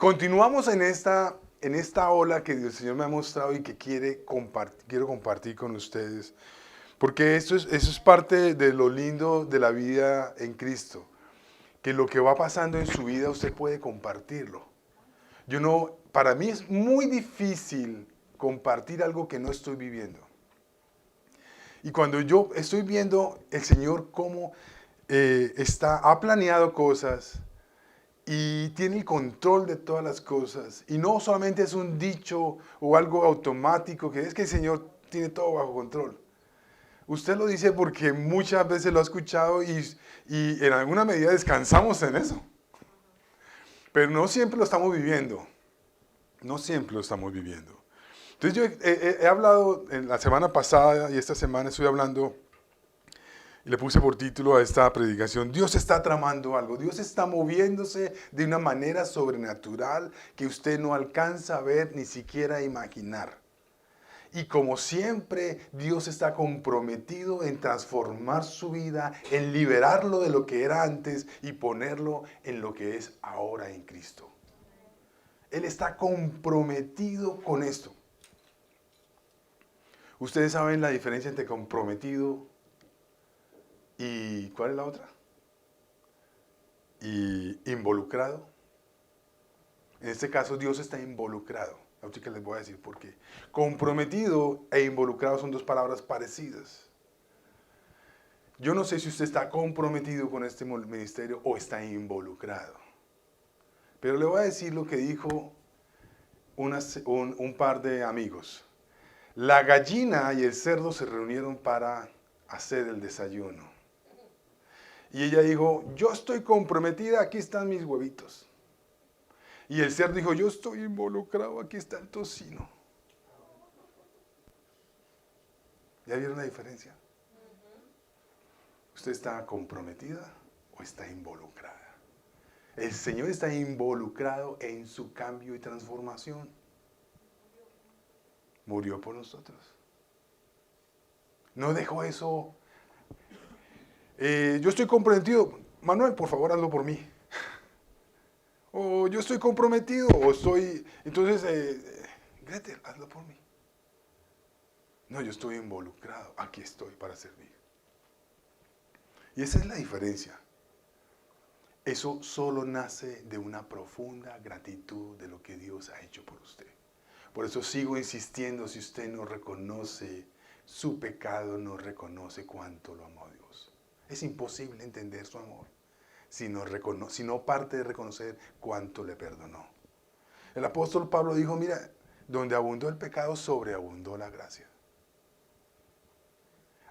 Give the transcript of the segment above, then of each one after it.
Continuamos en esta ola que el Señor me ha mostrado y que quiero compartir con ustedes. Porque eso es parte de lo lindo de la vida en Cristo. Que lo que va pasando en su vida usted puede compartirlo. Para mí es muy difícil compartir algo que no estoy viviendo. Y cuando yo estoy viendo el Señor cómo ha planeado cosas y tiene el control de todas las cosas, y no solamente es un dicho o algo automático, que es que el Señor tiene todo bajo control. Usted lo dice porque muchas veces lo ha escuchado y en alguna medida descansamos en eso. Pero no siempre lo estamos viviendo. No siempre lo estamos viviendo. Entonces yo he hablado en la semana pasada y esta semana estoy hablando y le puse por título a esta predicación: Dios está tramando algo, Dios está moviéndose de una manera sobrenatural que usted no alcanza a ver ni siquiera a imaginar. Y como siempre, Dios está comprometido en transformar su vida, en liberarlo de lo que era antes y ponerlo en lo que es ahora en Cristo. Él está comprometido con esto. Ustedes saben la diferencia entre comprometido y ¿cuál es la otra? Y involucrado. En este caso, Dios está involucrado. Ahorita les voy a decir por qué. Comprometido e involucrado son dos palabras parecidas. Yo no sé si usted está comprometido con este ministerio o está involucrado. Pero le voy a decir lo que dijo un par de amigos. La gallina y el cerdo se reunieron para hacer el desayuno. Y ella dijo: yo estoy comprometida, aquí están mis huevitos. Y el cerdo dijo: yo estoy involucrado, aquí está el tocino. ¿Ya vieron la diferencia? ¿Usted está comprometida o está involucrada? El Señor está involucrado en su cambio y transformación. Murió por nosotros. No dejó eso. Yo estoy comprometido. Manuel, por favor, hazlo por mí. O yo estoy comprometido, o estoy... Entonces, Gretel, hazlo por mí. No, yo estoy involucrado. Aquí estoy para servir. Y esa es la diferencia. Eso solo nace de una profunda gratitud de lo que Dios ha hecho por usted. Por eso sigo insistiendo: si usted no reconoce su pecado, no reconoce cuánto lo amó Dios. Es imposible entender su amor si no parte de reconocer cuánto le perdonó. El apóstol Pablo dijo: mira, donde abundó el pecado, sobreabundó la gracia.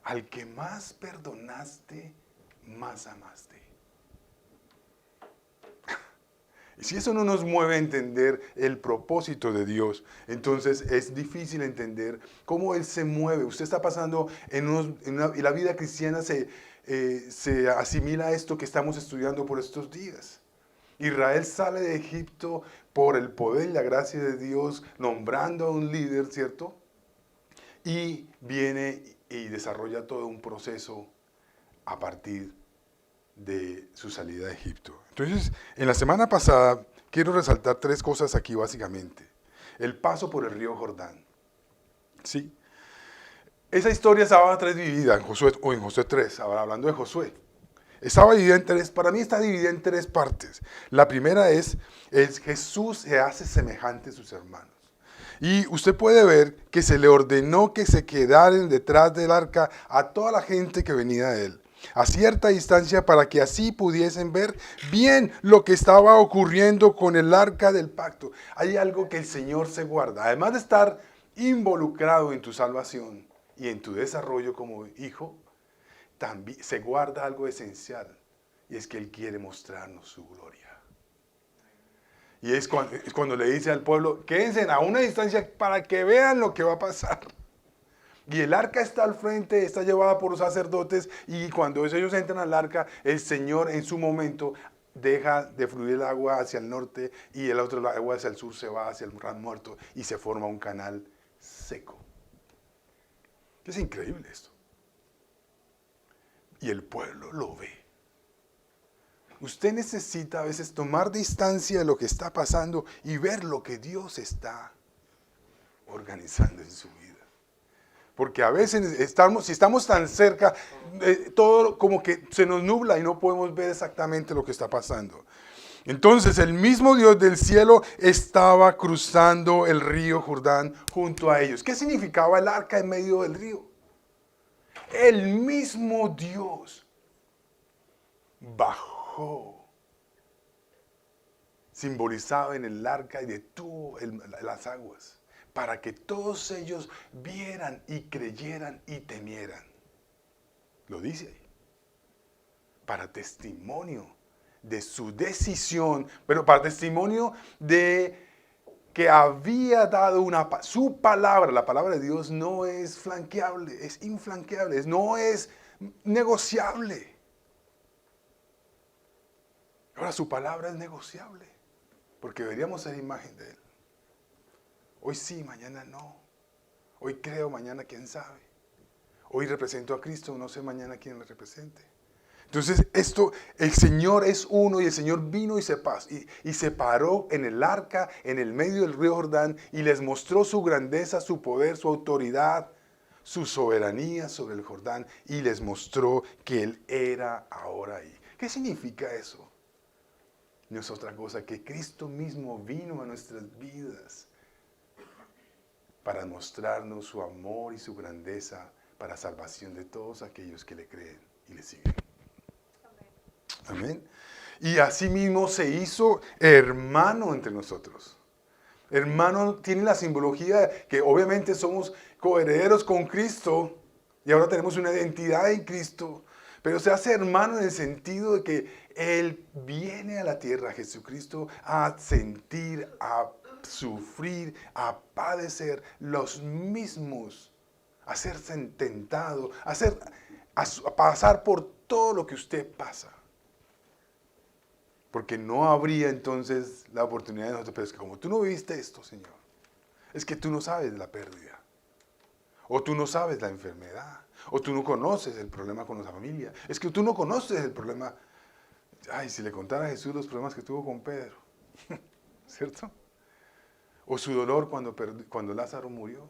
Al que más perdonaste, más amaste. Y si eso no nos mueve a entender el propósito de Dios, entonces es difícil entender cómo Él se mueve. Usted está pasando y la vida cristiana se asimila a esto que estamos estudiando por estos días. Israel sale de Egipto por el poder y la gracia de Dios, nombrando a un líder, ¿cierto? Y viene y desarrolla todo un proceso a partir de su salida de Egipto. Entonces, en la semana pasada quiero resaltar tres cosas aquí básicamente. El paso por el río Jordán. ¿Sí? Esa historia estaba dividida en Josué 3, ahora hablando de Josué. Estaba dividida en tres, para mí está dividida en tres partes. La primera es Jesús se hace semejante a sus hermanos. Y usted puede ver que se le ordenó que se quedaran detrás del arca a toda la gente que venía de él, a cierta distancia, para que así pudiesen ver bien lo que estaba ocurriendo con el arca del pacto. Hay algo que el Señor se guarda, además de estar involucrado en tu salvación y en tu desarrollo como hijo, también se guarda algo esencial, y es que Él quiere mostrarnos su gloria. Y es cuando le dice al pueblo: quédense a una distancia para que vean lo que va a pasar. Y el arca está al frente, está llevada por los sacerdotes, y cuando ellos entran al arca, el Señor en su momento deja de fluir el agua hacia el norte y el otro agua hacia el sur se va hacia el Mar Muerto y se forma un canal seco. Es increíble esto. Y el pueblo lo ve. Usted necesita a veces tomar distancia de lo que está pasando y ver lo que Dios está organizando en su vida. Porque a veces si estamos tan cerca, todo como que se nos nubla y no podemos ver exactamente lo que está pasando. Entonces el mismo Dios del cielo estaba cruzando el río Jordán junto a ellos. ¿Qué significaba el arca en medio del río? El mismo Dios bajó, simbolizado en el arca, y detuvo las aguas, para que todos ellos vieran y creyeran y temieran. Lo dice ahí. Para testimonio de su decisión, pero para testimonio de que había dado su palabra. La palabra de Dios no es flanqueable, es inflanqueable, no es negociable. Ahora su palabra es negociable, porque deberíamos ser imagen de Él. Hoy sí, mañana no. Hoy creo, mañana quién sabe. Hoy represento a Cristo, no sé mañana quién me represente. Entonces, el Señor es uno, y el Señor vino y se paró en el arca, en el medio del río Jordán, y les mostró su grandeza, su poder, su autoridad, su soberanía sobre el Jordán, y les mostró que Él era ahora ahí. ¿Qué significa eso? No es otra cosa que Cristo mismo vino a nuestras vidas para mostrarnos su amor y su grandeza para salvación de todos aquellos que le creen y le siguen. Amén. Y asimismo se hizo hermano entre nosotros. Hermano tiene la simbología que obviamente somos coherederos con Cristo y ahora tenemos una identidad en Cristo, pero se hace hermano en el sentido de que Él viene a la tierra, Jesucristo, a sentir, a sufrir, a padecer los mismos, a ser tentado, a pasar por todo lo que usted pasa. Porque no habría entonces la oportunidad de nosotros, pero es que como tú no viviste esto, Señor, es que tú no sabes de la pérdida, o tú no sabes la enfermedad, o tú no conoces el problema con la familia, es que tú no conoces el problema. Ay, si le contara a Jesús los problemas que tuvo con Pedro, ¿cierto? O su dolor cuando Lázaro murió,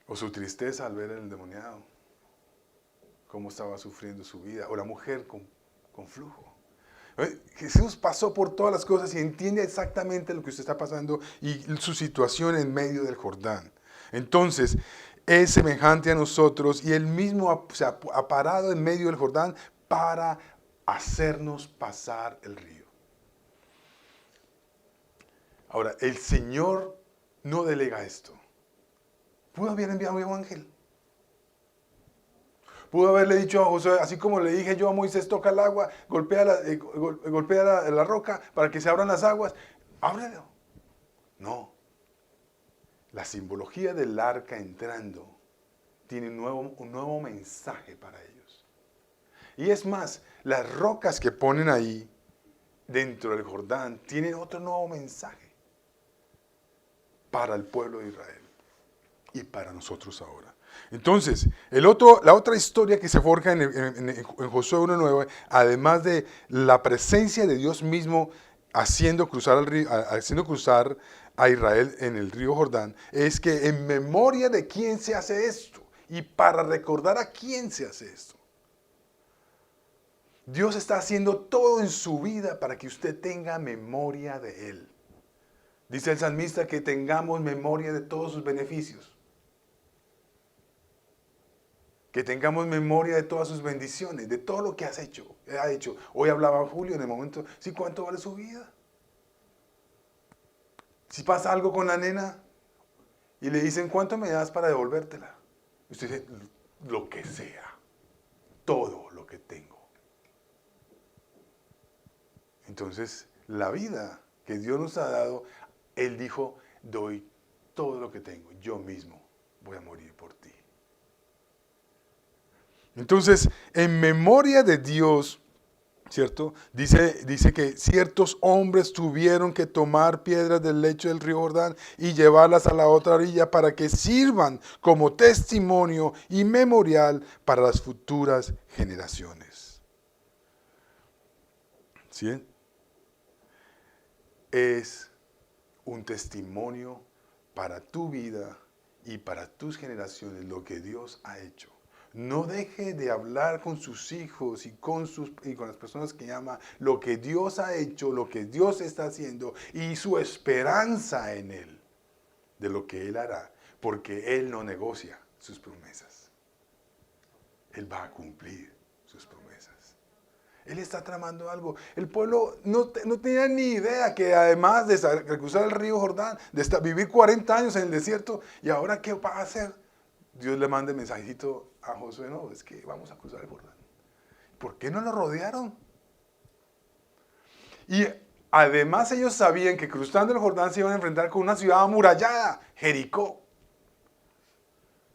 o su tristeza al ver el endemoniado, cómo estaba sufriendo su vida, o la mujer con flujo. Jesús pasó por todas las cosas y entiende exactamente lo que usted está pasando y su situación en medio del Jordán. Entonces, es semejante a nosotros y Él mismo se ha parado en medio del Jordán para hacernos pasar el río. Ahora, el Señor no delega esto. Pudo haber enviado un ángel. Pudo haberle dicho a Josué, así como le dije yo a Moisés, toca el agua, golpea la roca para que se abran las aguas. Ábrelo. No. La simbología del arca entrando tiene un nuevo mensaje para ellos. Y es más, las rocas que ponen ahí dentro del Jordán tienen otro nuevo mensaje para el pueblo de Israel y para nosotros ahora. Entonces, la otra historia que se forja en Josué 1:9, además de la presencia de Dios mismo haciendo cruzar a Israel en el río Jordán, es que en memoria de quién se hace esto y para recordar a quién se hace esto. Dios está haciendo todo en su vida para que usted tenga memoria de Él. Dice el salmista que tengamos memoria de todos sus beneficios. Que tengamos memoria de todas sus bendiciones, de todo lo que ha hecho. Hoy hablaba Julio en el momento, ¿sí cuánto vale su vida? Si pasa algo con la nena y le dicen, ¿cuánto me das para devolvértela? Usted dice, lo que sea, todo lo que tengo. Entonces, la vida que Dios nos ha dado, Él dijo, doy todo lo que tengo, yo mismo voy a morir por ti. Entonces, en memoria de Dios, ¿cierto? Dice que ciertos hombres tuvieron que tomar piedras del lecho del río Jordán y llevarlas a la otra orilla para que sirvan como testimonio y memorial para las futuras generaciones. ¿Sí? Es un testimonio para tu vida y para tus generaciones lo que Dios ha hecho. No deje de hablar con sus hijos y con las personas que ama lo que Dios ha hecho, lo que Dios está haciendo y su esperanza en Él, de lo que Él hará, porque Él no negocia sus promesas. Él va a cumplir sus promesas. Él está tramando algo. El pueblo no tenía ni idea que además de cruzar el río Jordán, de vivir 40 años en el desierto, ¿y ahora qué va a hacer? Dios le manda el mensajito a Josué, no, es que vamos a cruzar el Jordán. ¿Por qué no lo rodearon? Y además ellos sabían que cruzando el Jordán se iban a enfrentar con una ciudad amurallada, Jericó.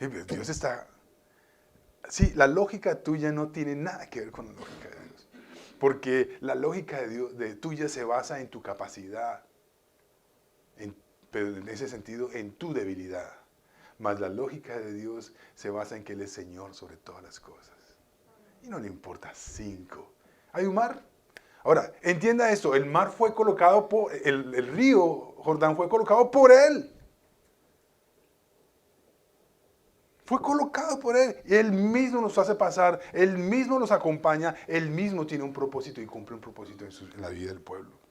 Y pues Dios está... Sí, la lógica tuya no tiene nada que ver con la lógica de Dios. Porque la lógica tuya se basa en tu capacidad, pero en ese sentido en tu debilidad. Mas la lógica de Dios se basa en que Él es Señor sobre todas las cosas. Y no le importa 5. ¿Hay un mar? Ahora, entienda esto, el mar fue colocado por, el río Jordán fue colocado por Él. Fue colocado por Él. Y Él mismo nos hace pasar, Él mismo nos acompaña, Él mismo tiene un propósito y cumple un propósito en la vida del pueblo.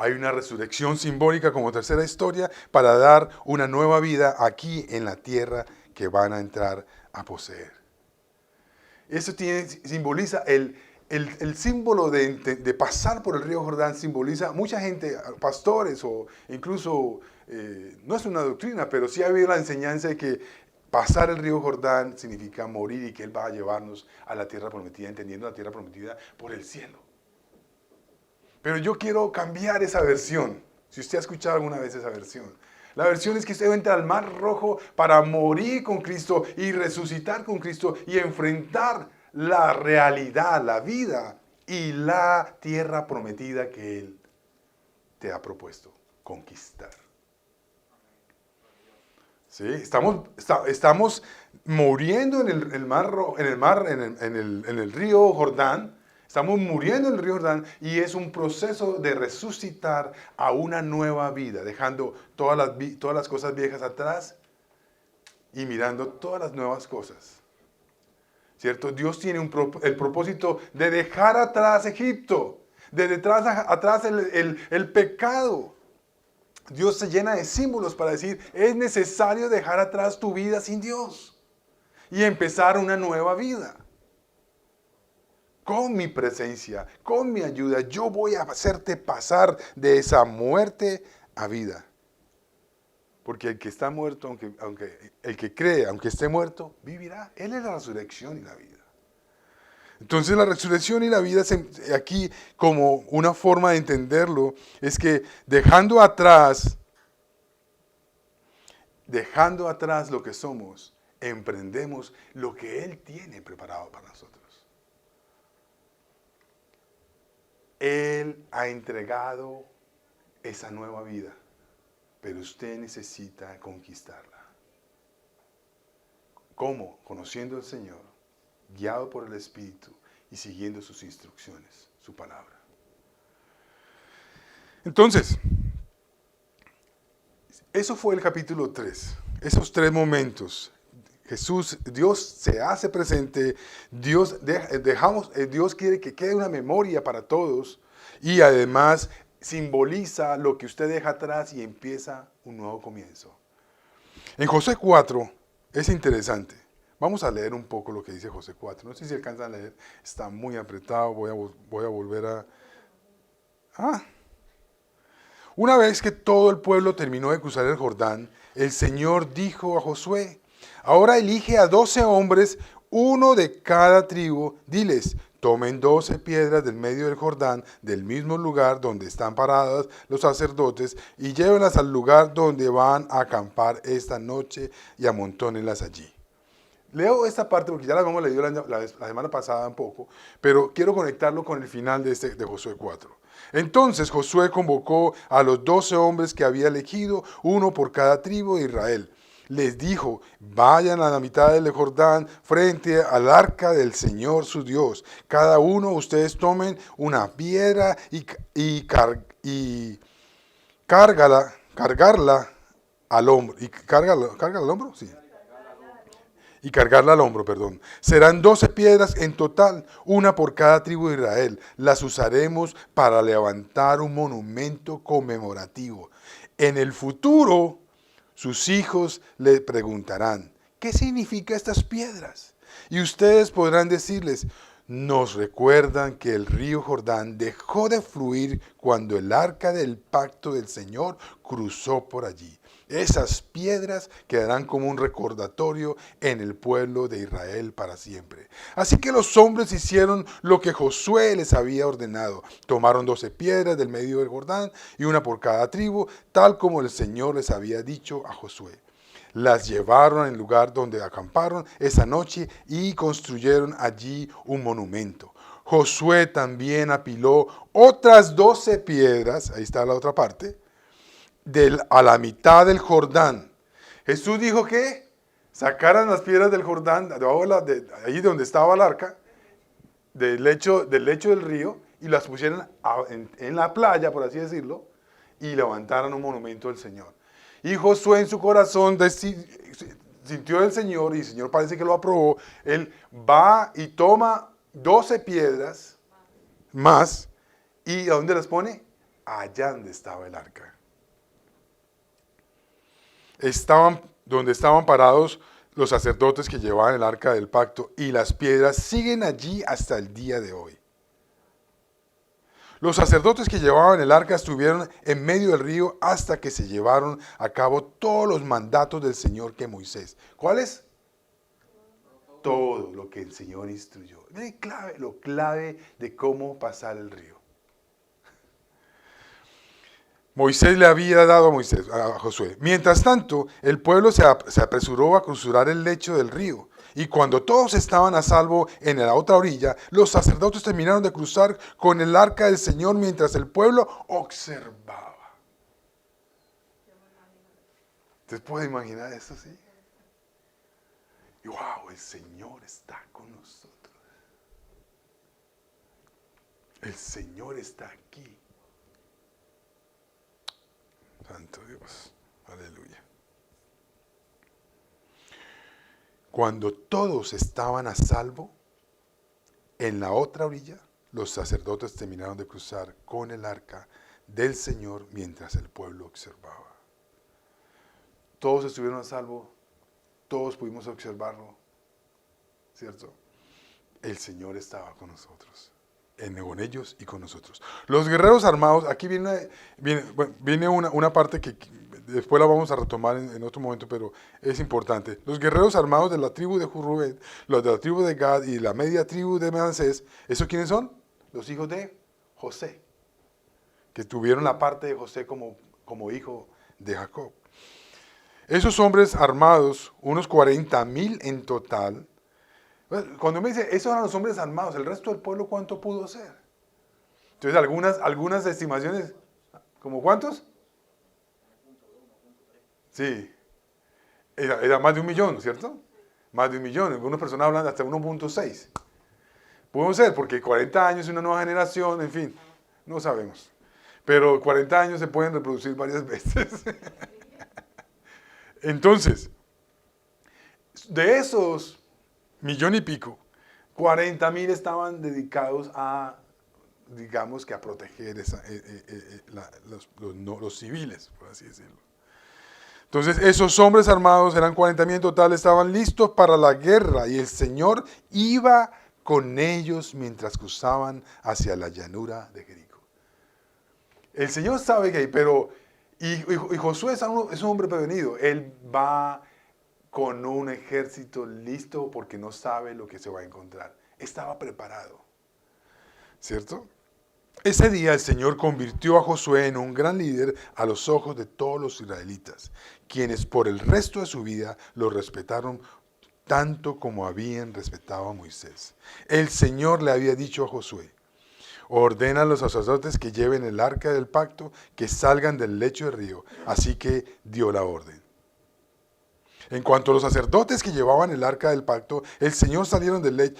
Hay una resurrección simbólica como tercera historia para dar una nueva vida aquí en la tierra que van a entrar a poseer. Eso simboliza el símbolo de pasar por el río Jordán, simboliza mucha gente, pastores o incluso, no es una doctrina, pero sí ha habido la enseñanza de que pasar el río Jordán significa morir y que Él va a llevarnos a la tierra prometida, entendiendo la tierra prometida por el cielo. Pero yo quiero cambiar esa versión. Si usted ha escuchado alguna vez esa versión. La versión es que usted entra al Mar Rojo para morir con Cristo y resucitar con Cristo y enfrentar la realidad, la vida y la tierra prometida que Él te ha propuesto conquistar. ¿Sí? Estamos muriendo en el río Jordán. Estamos muriendo en el río Jordán y es un proceso de resucitar a una nueva vida, dejando todas las cosas viejas atrás y mirando todas las nuevas cosas. ¿Cierto? Dios tiene el propósito de dejar atrás Egipto, de detrás atrás el pecado. Dios se llena de símbolos para decir, es necesario dejar atrás tu vida sin Dios y empezar una nueva vida. Con mi presencia, con mi ayuda, yo voy a hacerte pasar de esa muerte a vida. Porque el que está muerto, aunque el que cree, aunque esté muerto, vivirá. Él es la resurrección y la vida. Entonces la resurrección y la vida, aquí como una forma de entenderlo, es que dejando atrás lo que somos, emprendemos lo que Él tiene preparado para nosotros. Él ha entregado esa nueva vida, pero usted necesita conquistarla. ¿Cómo? Conociendo al Señor, guiado por el Espíritu y siguiendo sus instrucciones, su palabra. Entonces, eso fue el capítulo 3, esos 3 momentos. Dios se hace presente, Dios quiere que quede una memoria para todos y además simboliza lo que usted deja atrás y empieza un nuevo comienzo. En Josué 4 es interesante. Vamos a leer un poco lo que dice Josué 4. No sé si alcanzan a leer, está muy apretado, voy a volver a... Una vez que todo el pueblo terminó de cruzar el Jordán, el Señor dijo a Josué, ahora elige a 12 hombres, uno de cada tribu, diles, tomen 12 piedras del medio del Jordán, del mismo lugar donde están paradas los sacerdotes, y llévenlas al lugar donde van a acampar esta noche y amontónenlas allí. Leo esta parte porque ya la habíamos leído la semana pasada un poco, pero quiero conectarlo con el final de Josué 4. Entonces Josué convocó a los 12 hombres que había elegido, uno por cada tribu de Israel. les dijo, vayan a la mitad del Jordán frente al arca del Señor su Dios. Cada uno ustedes tomen una piedra y cargarla al hombro. ¿Y carga al hombro? Sí. Y cargarla al hombro, perdón. Serán 12 piedras en total, una por cada tribu de Israel. Las usaremos para levantar un monumento conmemorativo. En el futuro, sus hijos le preguntarán, ¿qué significan estas piedras? Y ustedes podrán decirles, nos recuerdan que el río Jordán dejó de fluir cuando el arca del pacto del Señor cruzó por allí. Esas piedras quedarán como un recordatorio en el pueblo de Israel para siempre. Así que los hombres hicieron lo que Josué les había ordenado. Tomaron 12 piedras del medio del Jordán y una por cada tribu, tal como el Señor les había dicho a Josué. Las llevaron al lugar donde acamparon esa noche y construyeron allí un monumento. Josué también apiló otras 12 piedras, ahí está la otra parte, a la mitad del Jordán. Jesús dijo que sacaran las piedras del Jordán, allí donde estaba el arca, del lecho del río, y las pusieran en la playa, por así decirlo, y levantaran un monumento del Señor. Y Josué en su corazón sintió el Señor, y el Señor parece que lo aprobó. Él va y toma 12 piedras más, y ¿a dónde las pone? Allá donde estaba el arca. Donde estaban parados los sacerdotes que llevaban el arca del pacto, y las piedras siguen allí hasta el día de hoy. Los sacerdotes que llevaban el arca estuvieron en medio del río hasta que se llevaron a cabo todos los mandatos del Señor que Moisés. ¿Cuáles? Todo lo que el Señor instruyó. Miren, lo clave de cómo pasar el río. Moisés le había dado a Josué. Mientras tanto, el pueblo se apresuró a cruzar el lecho del río. Y cuando todos estaban a salvo en la otra orilla, los sacerdotes terminaron de cruzar con el arca del Señor mientras el pueblo observaba. ¿Te puedes imaginar eso, sí? Y wow, el Señor está con nosotros. El Señor está aquí. Santo Dios, aleluya. Cuando todos estaban a salvo, en la otra orilla, los sacerdotes terminaron de cruzar con el arca del Señor mientras el pueblo observaba. Todos estuvieron a salvo, todos pudimos observarlo, ¿cierto? El Señor estaba con nosotros, con ellos y con nosotros. Los guerreros armados, aquí viene una parte que después la vamos a retomar en otro momento, pero es importante. Los guerreros armados de la tribu de Rubén, los de la tribu de Gad y la media tribu de Manasés, ¿esos quiénes son? Los hijos de José, que tuvieron la parte de José como hijo de Jacob. Esos hombres armados, unos 40,000 en total. Cuando me dice, esos eran los hombres armados, ¿el resto del pueblo cuánto pudo ser? Entonces algunas estimaciones, ¿como cuántos? Sí, era más de 1,000,000, ¿cierto? Más de 1,000,000, algunas personas hablan de hasta 1,6. Podemos ser, porque 40 años, una nueva generación, en fin, no sabemos. Pero 40 años se pueden reproducir varias veces. Entonces, de esos 1,000,000 y pico, 40,000 estaban dedicados a, digamos que a proteger los civiles, por así decirlo. Entonces, esos hombres armados, eran 40,000 en total, estaban listos para la guerra y el Señor iba con ellos mientras cruzaban hacia la llanura de Jericó. El Señor sabe que hay, pero, y Josué es un hombre prevenido, él va con un ejército listo porque no sabe lo que se va a encontrar. Estaba preparado, ¿cierto? Ese día el Señor convirtió a Josué en un gran líder a los ojos de todos los israelitas, quienes por el resto de su vida lo respetaron tanto como habían respetado a Moisés. El Señor le había dicho a Josué, ordena a los sacerdotes que lleven el arca del pacto, que salgan del lecho del río. Así que dio la orden. En cuanto a los sacerdotes que llevaban el arca del pacto, el Señor salieron del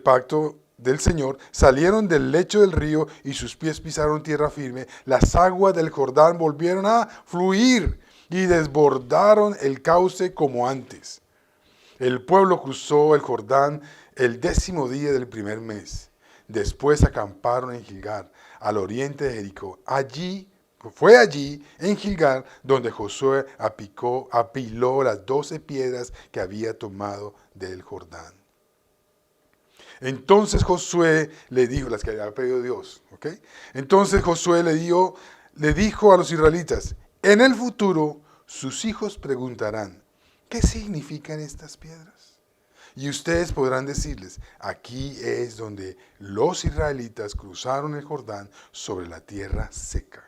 pacto del Señor, salieron del lecho del río y sus pies pisaron tierra firme. Las aguas del Jordán volvieron a fluir y desbordaron el cauce como antes. El pueblo cruzó el Jordán el 10º día del primer mes. Después acamparon en Gilgal, al oriente de Jericó. Fue allí, en Gilgal, donde Josué apiló las 12 piedras que había tomado del Jordán. Entonces Josué le dijo, las que había pedido Dios, ¿ok? Entonces Josué le dijo a los israelitas, en el futuro sus hijos preguntarán, ¿qué significan estas piedras? Y ustedes podrán decirles, aquí es donde los israelitas cruzaron el Jordán sobre la tierra seca.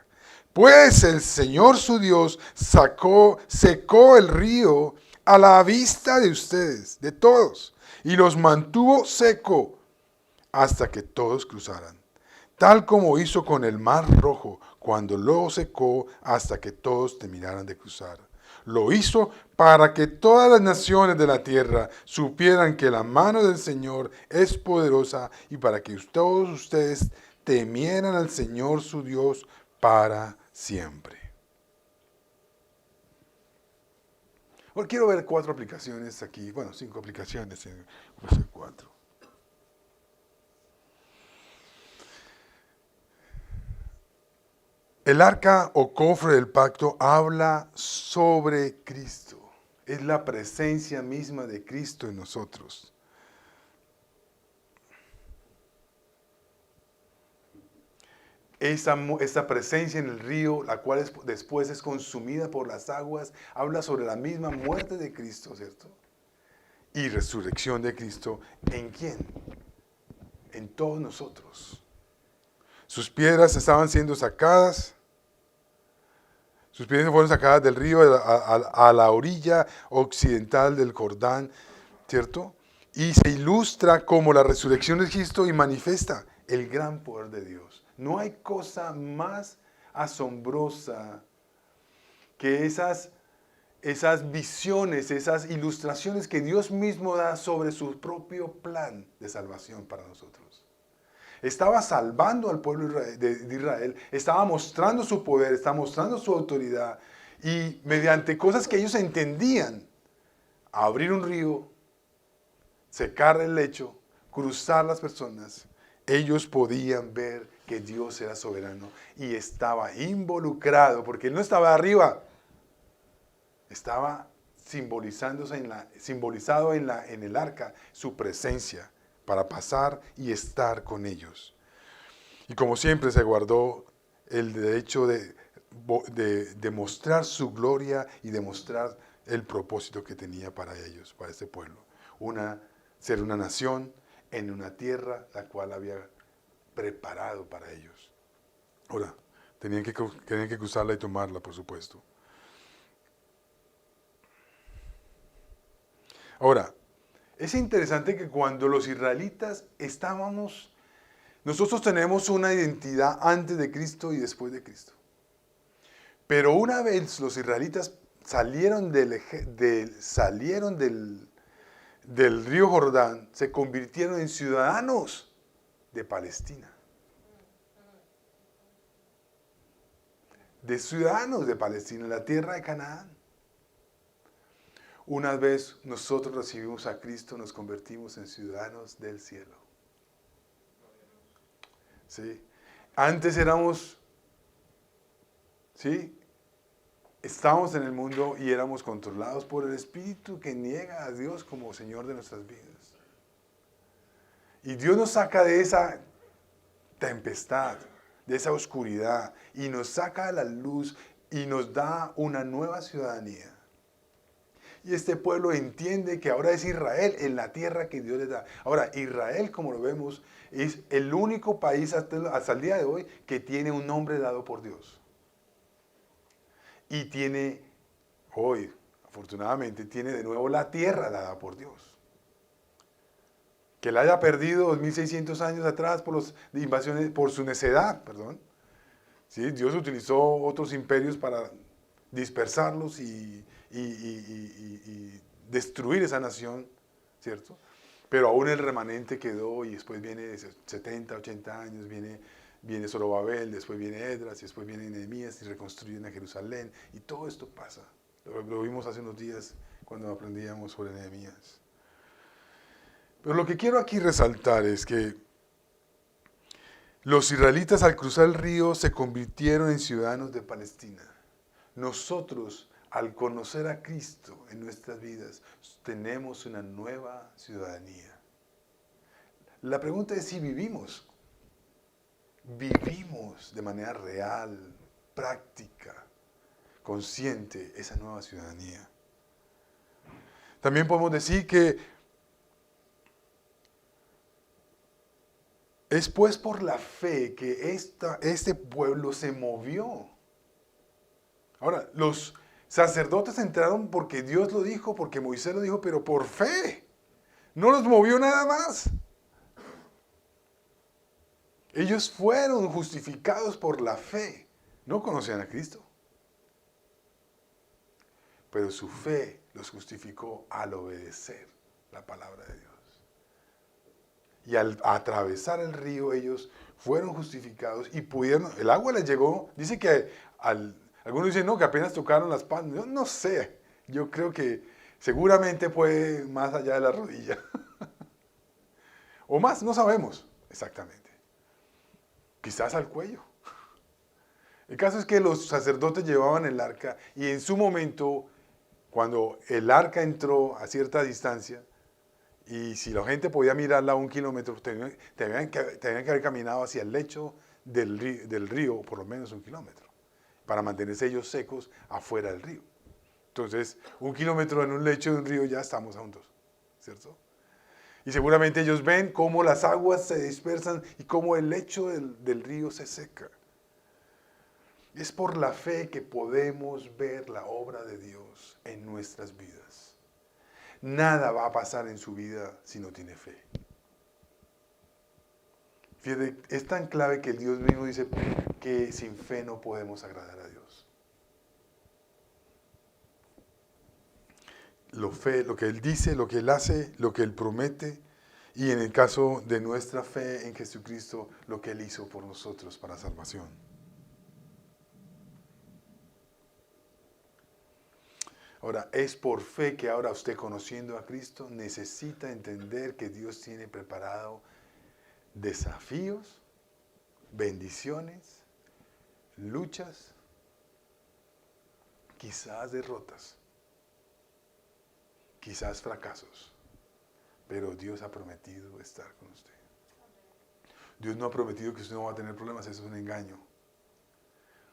Pues el Señor su Dios secó el río a la vista de ustedes, de todos, y los mantuvo seco hasta que todos cruzaran, tal como hizo con el mar rojo cuando lo secó hasta que todos terminaran de cruzar. Lo hizo para que todas las naciones de la tierra supieran que la mano del Señor es poderosa y para que todos ustedes temieran al Señor su Dios para siempre. Ahora quiero ver 4 aplicaciones aquí, 5 aplicaciones en verso 4. El arca o cofre del pacto habla sobre Cristo. Es la presencia misma de Cristo en nosotros. Esa presencia en el río, la cual después es consumida por las aguas, habla sobre la misma muerte de Cristo, ¿cierto? Y resurrección de Cristo. ¿En quién? En todos nosotros. Sus piedras estaban siendo sacadas. Sus piedras fueron sacadas del río a la orilla occidental del Jordán, ¿cierto? Y se ilustra como la resurrección de Cristo y manifiesta el gran poder de Dios. No hay cosa más asombrosa que esas visiones, esas ilustraciones que Dios mismo da sobre su propio plan de salvación para nosotros. Estaba salvando al pueblo de Israel, estaba mostrando su poder, estaba mostrando su autoridad y mediante cosas que ellos entendían, abrir un río, secar el lecho, cruzar las personas, ellos podían ver que Dios era soberano y estaba involucrado, porque Él no estaba arriba, estaba simbolizado en el arca su presencia para pasar y estar con ellos. Y como siempre se guardó el derecho de mostrar su gloria y de mostrar el propósito que tenía para ellos, para este pueblo. Ser una nación en una tierra la cual había preparado para ellos. Ahora, tenían que cruzarla y tomarla, por supuesto. Ahora, es interesante que cuando los israelitas nosotros tenemos una identidad antes de Cristo y después de Cristo. Pero una vez los israelitas salieron del río Jordán, se convirtieron en ciudadanos de Palestina. De ciudadanos de Palestina, la tierra de Canaán. Una vez nosotros recibimos a Cristo, nos convertimos en ciudadanos del cielo. ¿Sí? Antes estábamos en el mundo y éramos controlados por el Espíritu que niega a Dios como Señor de nuestras vidas. Y Dios nos saca de esa tempestad, de esa oscuridad, y nos saca a la luz y nos da una nueva ciudadanía. Y este pueblo entiende que ahora es Israel en la tierra que Dios les da. Ahora, Israel, como lo vemos, es el único país hasta el día de hoy que tiene un nombre dado por Dios. Y hoy, afortunadamente, tiene de nuevo la tierra dada por Dios. Que la haya perdido 2600 años atrás por las invasiones, por su necedad, perdón. ¿Sí? Dios utilizó otros imperios para dispersarlos y y destruir esa nación, ¿cierto? Pero aún el remanente quedó y después viene 70, 80 años, viene Zorobabel, después viene Esdras, y después viene Nehemías y reconstruyen a Jerusalén. Y todo esto pasa. Lo vimos hace unos días cuando aprendíamos sobre Nehemías. Pero lo que quiero aquí resaltar es que los israelitas al cruzar el río se convirtieron en ciudadanos de Palestina. Nosotros, al conocer a Cristo en nuestras vidas, tenemos una nueva ciudadanía. La pregunta es si vivimos de manera real, práctica, consciente esa nueva ciudadanía. También podemos decir que es pues por la fe que este pueblo se movió. Ahora, los sacerdotes entraron porque Dios lo dijo, porque Moisés lo dijo, pero por fe. No los movió nada más. Ellos fueron justificados por la fe. No conocían a Cristo. Pero su fe los justificó al obedecer la palabra de Dios. Y al atravesar el río ellos fueron justificados y pudieron, el agua les llegó, dice que algunos dicen no, que apenas tocaron las palmas. Yo no sé, yo creo que seguramente fue más allá de la rodilla. O más, no sabemos exactamente. Quizás al cuello. El caso es que los sacerdotes llevaban el arca y en su momento, cuando el arca entró a cierta distancia, y si la gente podía mirarla a 1 kilómetro, tenían que haber caminado hacia el lecho del río por lo menos 1 kilómetro, para mantenerse ellos secos afuera del río. Entonces, 1 kilómetro en un lecho de un río ya estamos juntos, ¿cierto? Y seguramente ellos ven cómo las aguas se dispersan y cómo el lecho del río se seca. Es por la fe que podemos ver la obra de Dios en nuestras vidas. Nada va a pasar en su vida si no tiene fe. Fíjate, es tan clave que Dios mismo dice que sin fe no podemos agradar a Dios. Lo que Él dice, lo que Él hace, lo que Él promete, y en el caso de nuestra fe en Jesucristo, lo que Él hizo por nosotros para salvación. Ahora, es por fe que ahora usted, conociendo a Cristo, necesita entender que Dios tiene preparado desafíos, bendiciones, luchas, quizás derrotas, quizás fracasos, pero Dios ha prometido estar con usted. Dios no ha prometido que usted no va a tener problemas, eso es un engaño.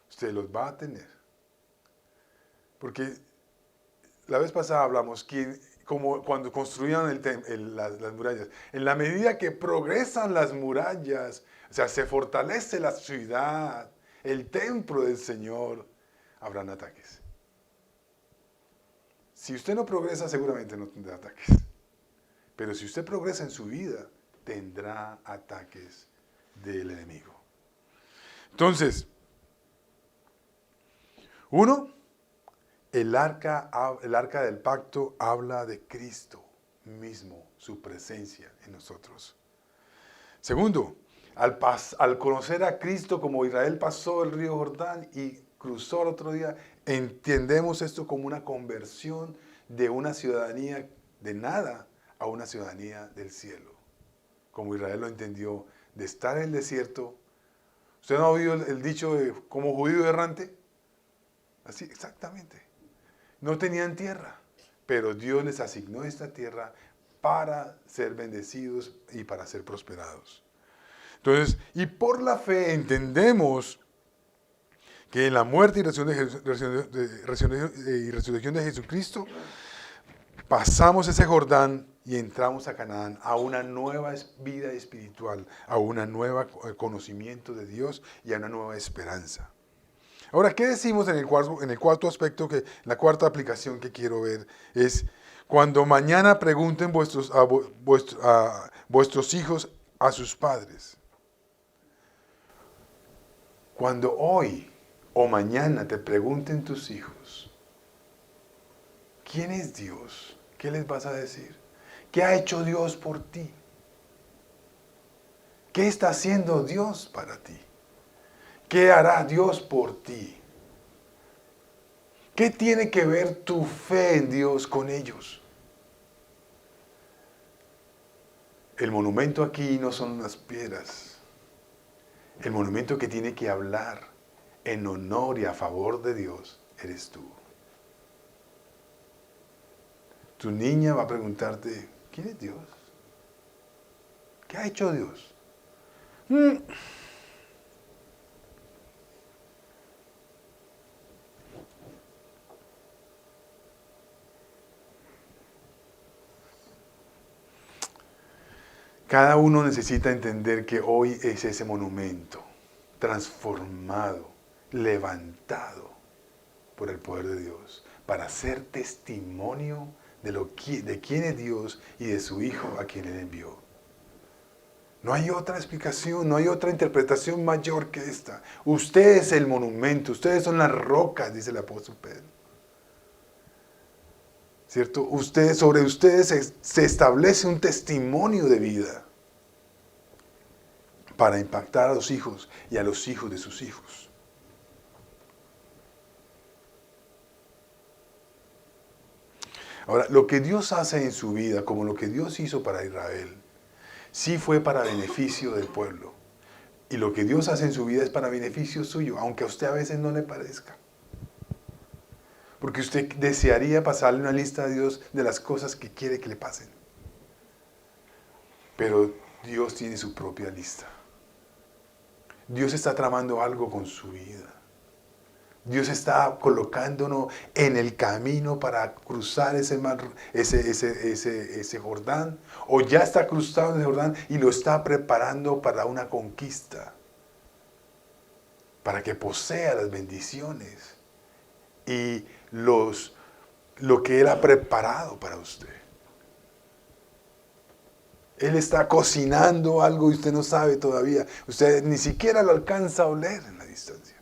Usted los va a tener. Porque la vez pasada hablamos que como cuando construían las murallas, en la medida que progresan las murallas, o sea, se fortalece la ciudad, el templo del Señor, habrán ataques. Si usted no progresa, seguramente no tendrá ataques. Pero si usted progresa en su vida, tendrá ataques del enemigo. Entonces, uno, el arca del pacto habla de Cristo mismo, su presencia en nosotros. Segundo, al conocer a Cristo como Israel pasó el río Jordán y cruzó el otro día, entendemos esto como una conversión de una ciudadanía de nada a una ciudadanía del cielo. Como Israel lo entendió, de estar en el desierto. ¿Usted no ha oído el dicho de como judío errante? Así, exactamente. No tenían tierra, pero Dios les asignó esta tierra para ser bendecidos y para ser prosperados. Entonces, y por la fe entendemos que en la muerte y resurrección de Jesucristo, pasamos ese Jordán y entramos a Canaán, a una nueva vida espiritual, a un nuevo conocimiento de Dios y a una nueva esperanza. Ahora, ¿qué decimos en el cuarto aspecto, la cuarta aplicación que quiero ver? Es cuando mañana pregunten vuestros hijos a sus padres. Cuando hoy o mañana te pregunten tus hijos, ¿quién es Dios? ¿Qué les vas a decir? ¿Qué ha hecho Dios por ti? ¿Qué está haciendo Dios para ti? ¿Qué hará Dios por ti? ¿Qué tiene que ver tu fe en Dios con ellos? El monumento aquí no son las piedras. El monumento que tiene que hablar en honor y a favor de Dios eres tú. Tu niña va a preguntarte, ¿quién es Dios? ¿Qué ha hecho Dios? Cada uno necesita entender que hoy es ese monumento transformado, levantado por el poder de Dios, para ser testimonio de quién es Dios y de su Hijo a quien Él envió. No hay otra explicación, no hay otra interpretación mayor que esta. Usted es el monumento, ustedes son las rocas, dice el apóstol Pedro. ¿Cierto? Sobre ustedes se establece un testimonio de vida para impactar a los hijos y a los hijos de sus hijos. Ahora, lo que Dios hace en su vida, como lo que Dios hizo para Israel, sí fue para beneficio del pueblo. Y lo que Dios hace en su vida es para beneficio suyo, aunque a usted a veces no le parezca. Porque usted desearía pasarle una lista a Dios de las cosas que quiere que le pasen. Pero Dios tiene su propia lista. Dios está tramando algo con su vida. Dios está colocándonos en el camino para cruzar ese Jordán. O ya está cruzado ese Jordán y lo está preparando para una conquista. Para que posea las bendiciones y lo que Él ha preparado para usted. Él está cocinando algo y usted no sabe todavía. Usted ni siquiera lo alcanza a oler en la distancia.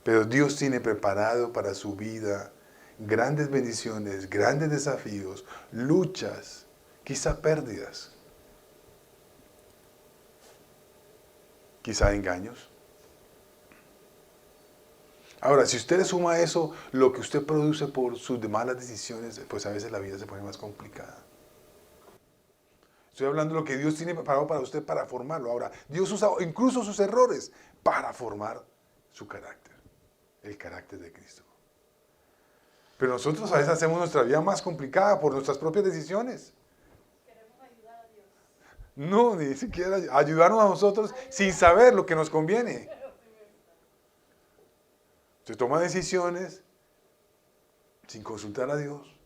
Pero Dios tiene preparado para su vida grandes bendiciones, grandes desafíos, luchas, quizá pérdidas, quizá engaños. Ahora, si usted le suma a eso lo que usted produce por sus malas decisiones, pues a veces la vida se pone más complicada. Estoy hablando de lo que Dios tiene preparado para usted para formarlo. Ahora, Dios usa incluso sus errores para formar su carácter, el carácter de Cristo. Pero nosotros a veces hacemos nuestra vida más complicada por nuestras propias decisiones. Queremos ayudar a Dios. No, ni siquiera ayudarnos a nosotros sin saber lo que nos conviene. Se toma decisiones sin consultar a Dios.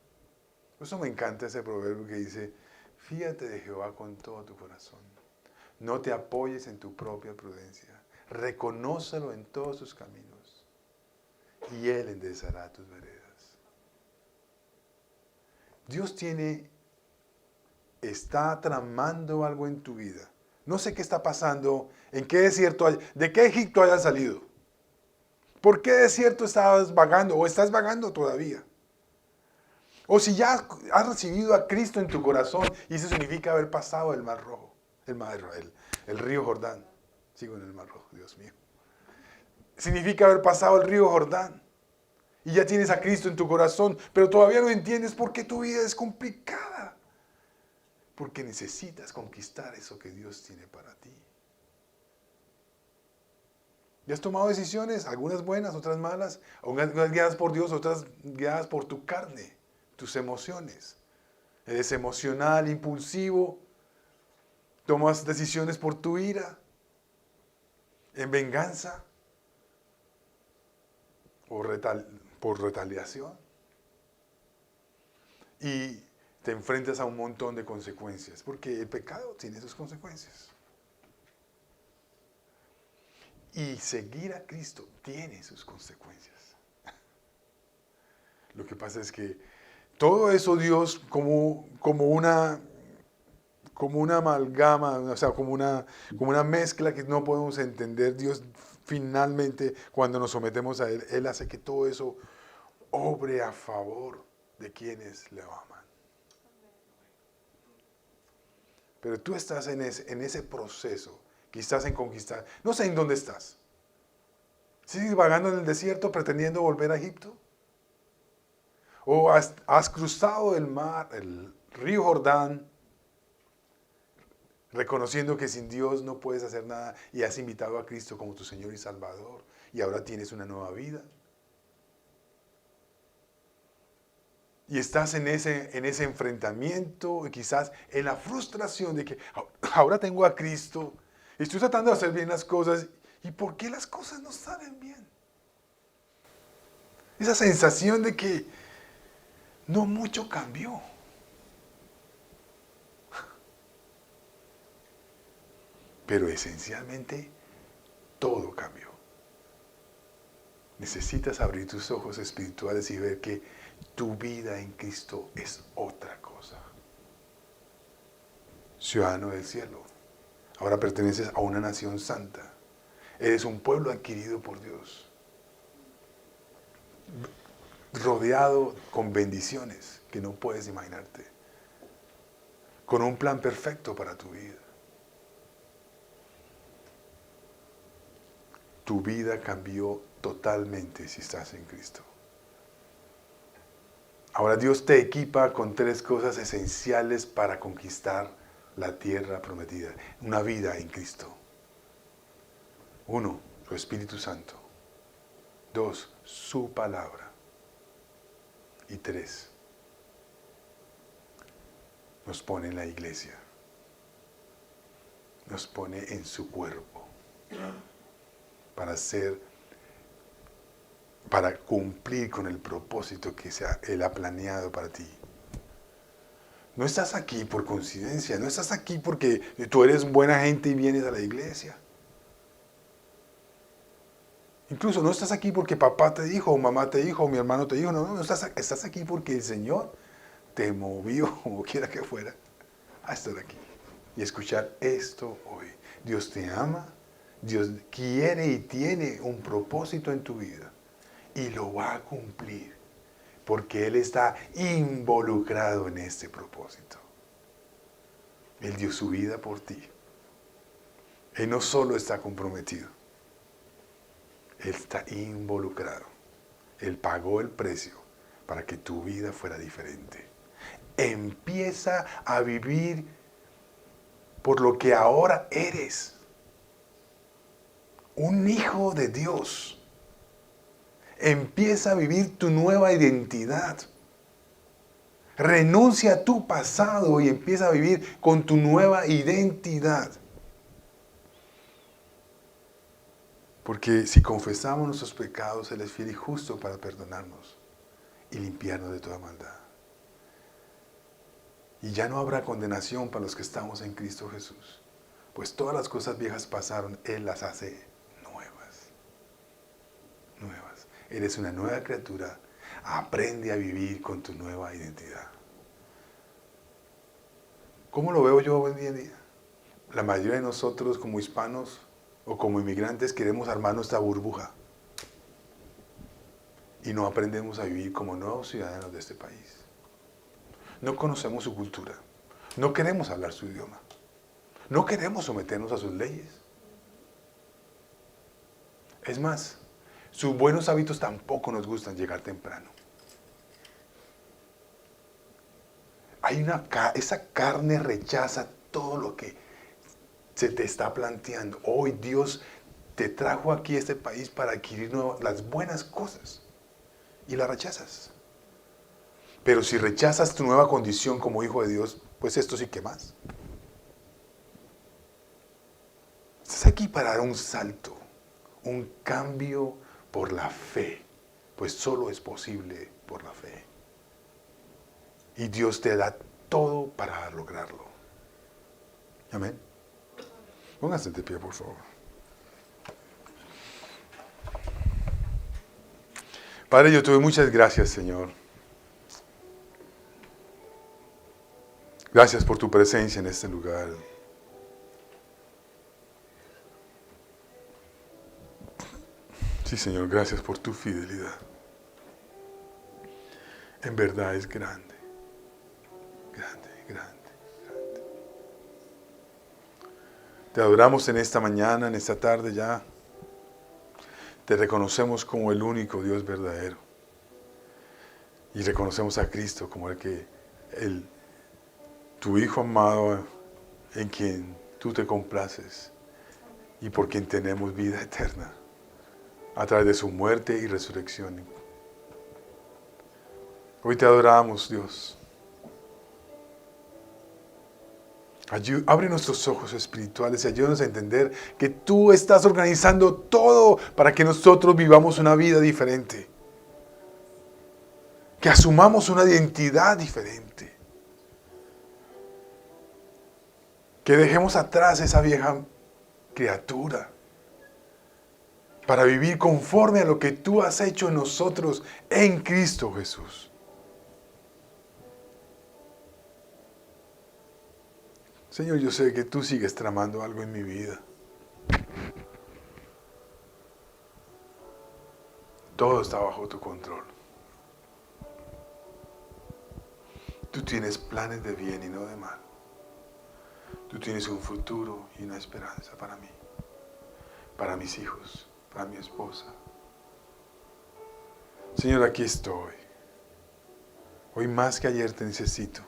Por eso me encanta ese proverbio que dice, fíate de Jehová con todo tu corazón. No te apoyes en tu propia prudencia. Reconócelo en todos tus caminos. Y Él enderezará tus veredas. Dios está tramando algo en tu vida. No sé qué está pasando, en qué desierto, de qué Egipto hayas salido. ¿Por qué desierto estabas vagando o estás vagando todavía? O si ya has recibido a Cristo en tu corazón y eso significa haber pasado el Mar Rojo, el río Jordán. Sigo en el Mar Rojo, Dios mío. Significa haber pasado el río Jordán y ya tienes a Cristo en tu corazón, pero todavía no entiendes por qué tu vida es complicada. Porque necesitas conquistar eso que Dios tiene para ti. ¿Ya has tomado decisiones? Algunas buenas, otras malas. Unas guiadas por Dios, otras guiadas por tu carne, tus emociones. Eres emocional, impulsivo. Tomas decisiones por tu ira, en venganza o por retaliación. Y te enfrentas a un montón de consecuencias, porque el pecado tiene sus consecuencias. Y seguir a Cristo tiene sus consecuencias. Lo que pasa es que todo eso Dios como una amalgama, o sea, como una mezcla que no podemos entender. Dios finalmente, cuando nos sometemos a Él, Él hace que todo eso obre a favor de quienes le aman. Pero tú estás en ese proceso, quizás en conquistar. No sé en dónde estás. ¿Sigues vagando en el desierto pretendiendo volver a Egipto? ¿O has cruzado el mar, el río Jordán, reconociendo que sin Dios no puedes hacer nada y has invitado a Cristo como tu Señor y Salvador y ahora tienes una nueva vida? Y estás en ese enfrentamiento y quizás en la frustración de que ahora tengo a Cristo y estoy tratando de hacer bien las cosas. ¿Y por qué las cosas no salen bien? Esa sensación de que no mucho cambió. Pero esencialmente todo cambió. Necesitas abrir tus ojos espirituales y ver que tu vida en Cristo es otra cosa. Ciudadano del cielo. Ahora perteneces a una nación santa. Eres un pueblo adquirido por Dios. Rodeado con bendiciones que no puedes imaginarte. Con un plan perfecto para tu vida. Tu vida cambió totalmente si estás en Cristo. Ahora Dios te equipa con 3 cosas esenciales para conquistar la tierra prometida. Una vida en Cristo. 1, su Espíritu Santo. 2, su palabra. Y 3, nos pone en la iglesia. Nos pone en su cuerpo. Para cumplir con el propósito que Él ha planeado para ti. No estás aquí por coincidencia, no estás aquí porque tú eres buena gente y vienes a la iglesia. Incluso no estás aquí porque papá te dijo, o mamá te dijo, o mi hermano te dijo, no, estás aquí porque el Señor te movió, como quiera que fuera, a estar aquí y escuchar esto hoy. Dios te ama, Dios quiere y tiene un propósito en tu vida. Y lo va a cumplir, porque Él está involucrado en este propósito. Él dio su vida por ti. Él no solo está comprometido, Él está involucrado. Él pagó el precio para que tu vida fuera diferente. Empieza a vivir por lo que ahora eres. Un hijo de Dios. Empieza a vivir tu nueva identidad. Renuncia a tu pasado y empieza a vivir con tu nueva identidad. Porque si confesamos nuestros pecados, Él es fiel y justo para perdonarnos y limpiarnos de toda maldad. Y ya no habrá condenación para los que estamos en Cristo Jesús. Pues todas las cosas viejas pasaron, Él las hace nuevas. Nuevas. Eres una nueva criatura. Aprende a vivir con tu nueva identidad. ¿Cómo lo veo yo hoy en día? La mayoría de nosotros como hispanos o como inmigrantes queremos armar nuestra burbuja. Y no aprendemos a vivir como nuevos ciudadanos de este país. No conocemos su cultura. No queremos hablar su idioma. No queremos someternos a sus leyes. Es más, sus buenos hábitos tampoco nos gustan: llegar temprano. Esa carne rechaza todo lo que se te está planteando. Hoy Dios te trajo aquí a este país para adquirir las buenas cosas y las rechazas. Pero si rechazas tu nueva condición como hijo de Dios, pues esto sí que más. Estás aquí para dar un salto, un cambio por la fe, pues solo es posible por la fe. Y Dios te da todo para lograrlo. Amén. Póngase de pie, por favor. Padre, yo te doy muchas gracias, Señor. Gracias por tu presencia en este lugar. Sí, Señor, gracias por tu fidelidad. en verdad es grande, grande, grande, grande. Te adoramos en esta mañana, en esta tarde ya. Te reconocemos como el único Dios verdadero. Y reconocemos a Cristo como tu Hijo amado, en quien tú te complaces y por quien tenemos vida eterna a través de su muerte y resurrección. Hoy te adoramos, Dios. Abre nuestros ojos espirituales y ayúdanos a entender que tú estás organizando todo para que nosotros vivamos una vida diferente. Que asumamos una identidad diferente. Que dejemos atrás esa vieja criatura para vivir conforme a lo que tú has hecho en nosotros en Cristo Jesús. Señor, yo sé que tú sigues tramando algo en mi vida. Todo está bajo tu control. Tú tienes planes de bien y no de mal. Tú tienes un futuro y una esperanza para mí, para mis hijos, para mi esposa. Señor, aquí estoy. Hoy más que ayer te necesito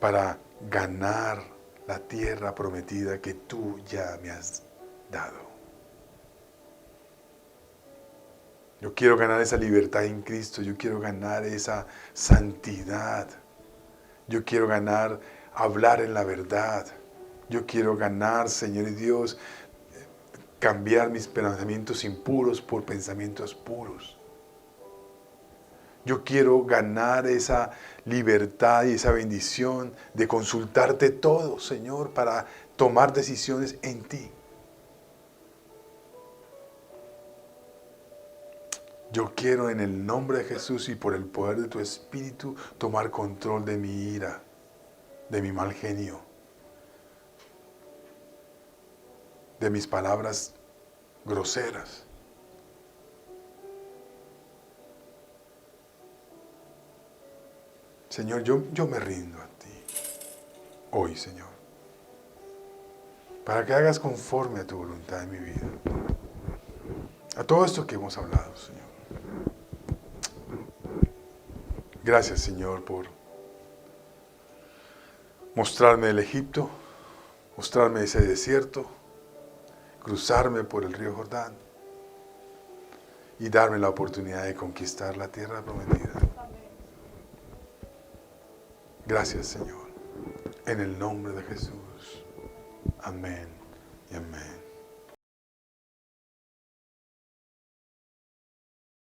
para ganar la tierra prometida que tú ya me has dado. Yo quiero ganar esa libertad en Cristo. Yo quiero ganar esa santidad. Yo quiero ganar hablar en la verdad. Yo quiero ganar, Señor y Dios, cambiar mis pensamientos impuros por pensamientos puros. Yo quiero ganar esa libertad y esa bendición de consultarte todo, Señor, para tomar decisiones en ti. Yo quiero en el nombre de Jesús y por el poder de tu Espíritu tomar control de mi ira, de mi mal genio, de mis palabras groseras. Señor, yo me rindo a ti hoy, Señor, para que hagas conforme a tu voluntad en mi vida. A todo esto que hemos hablado, Señor. Gracias, Señor, por mostrarme el Egipto, mostrarme ese desierto, cruzarme por el río Jordán y darme la oportunidad de conquistar la tierra prometida. Gracias, Señor, en el nombre de Jesús. Amén y amén.